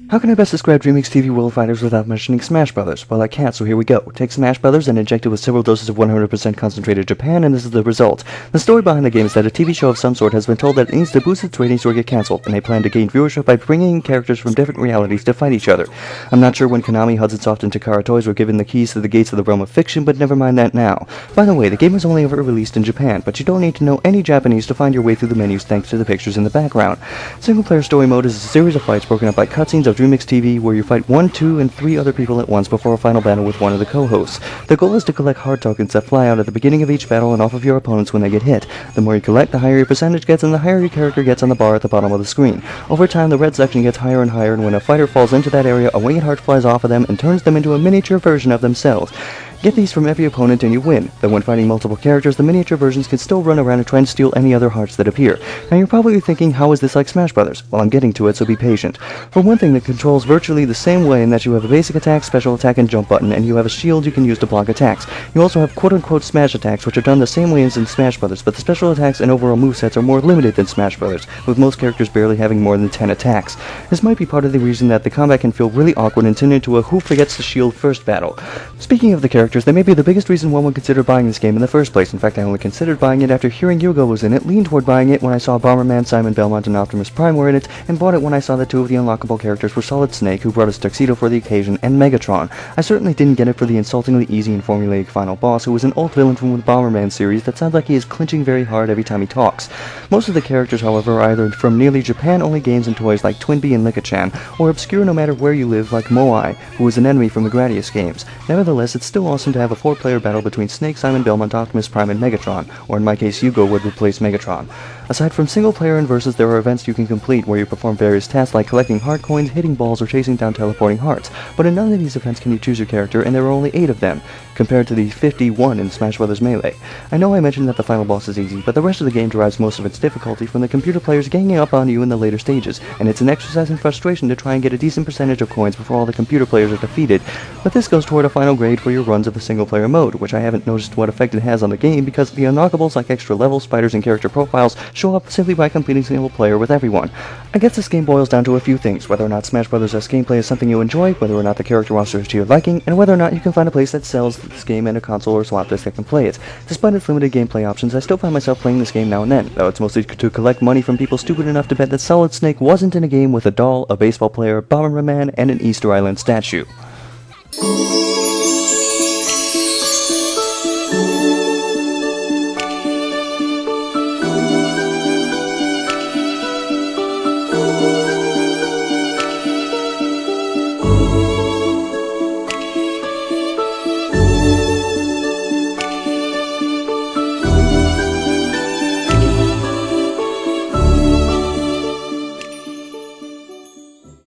How can I best describe DreamWorks TV World Fighters without mentioning Smash Brothers? Well, I can't, so here we go. Take Smash Brothers and inject it with several doses of 100% concentrated Japan, and this is the result. The story behind the game is that a TV show of some sort has been told that it needs to boost its ratings or get cancelled, and they plan to gain viewership by bringing in characters from different realities to fight each other. I'm not sure when Konami, Hudson Soft, and Takara Toys were given the keys to the gates of the realm of fiction, but never mind that now. By the way, the game was only ever released in Japan, but you don't need to know any Japanese to find your way through the menus thanks to the pictures in the background. Single-player story mode is a series of fights broken up by cutscenes of DreamWorks TV where you fight 1, 2, and 3 other people at once before a final battle with one of the co-hosts. The goal is to collect heart tokens that fly out at the beginning of each battle and off of your opponents when they get hit. The more you collect, the higher your percentage gets, and the higher your character gets on the bar at the bottom of the screen. Over time, the red section gets higher and higher, and when a fighter falls into that area, a winged heart flies off of them and turns them into a miniature version of themselves. Get these from every opponent and you win, though when fighting multiple characters, the miniature versions can still run around and try and steal any other hearts that appear. Now you're probably thinking, how is this like Smash Brothers? Well, I'm getting to it, so be patient. For one thing, the controls virtually the same way in that you have a basic attack, special attack, and jump button, and you have a shield you can use to block attacks. You also have quote-unquote smash attacks, which are done the same way as in Smash Brothers, but the special attacks and overall movesets are more limited than Smash Brothers, with most characters barely having more than 10 attacks. This might be part of the reason that the combat can feel really awkward and turn into a who forgets the shield first battle. Speaking of the characters, they may be the biggest reason one would consider buying this game in the first place. In fact, I only considered buying it after hearing Yugo was in it, leaned toward buying it when I saw Bomberman, Simon Belmont, and Optimus Prime were in it, and bought it when I saw that 2 of the unlockable characters were Solid Snake, who brought his tuxedo for the occasion, and Megatron. I certainly didn't get it for the insultingly easy and formulaic final boss, who is an old villain from the Bomberman series that sounds like he is clinching very hard every time he talks. Most of the characters, however, are either from nearly Japan-only games and toys like Twinbee and Licca-chan, or obscure no matter where you live like Moai, who is an enemy from the Gradius games. Nevertheless, it's still awesome to have a 4-player battle between Snake, Simon Belmont, Optimus Prime, and Megatron, or in my case, Yugo would replace Megatron. Aside from single-player and versus, there are events you can complete where you perform various tasks like collecting heart coins, hitting balls, or chasing down teleporting hearts, but in none of these events can you choose your character, and there are only 8 of them, compared to the 51 in Smash Bros. Melee. I know I mentioned that the final boss is easy, but the rest of the game derives most of its difficulty from the computer players ganging up on you in the later stages, and it's an exercise in frustration to try and get a decent percentage of coins before all the computer players are defeated, but this goes toward a final grade for your runs of the single-player mode, which I haven't noticed what effect it has on the game because the unlockables like extra levels, spiders, and character profiles show up simply by completing single player with everyone. I guess this game boils down to a few things, whether or not Smash Bros. Gameplay is something you enjoy, whether or not the character roster is to your liking, and whether or not you can find a place that sells this game and a console or swap disc that can play it. Despite its limited gameplay options, I still find myself playing this game now and then, though it's mostly to collect money from people stupid enough to bet that Solid Snake wasn't in a game with a doll, a baseball player, Bomberman, and an Easter Island statue.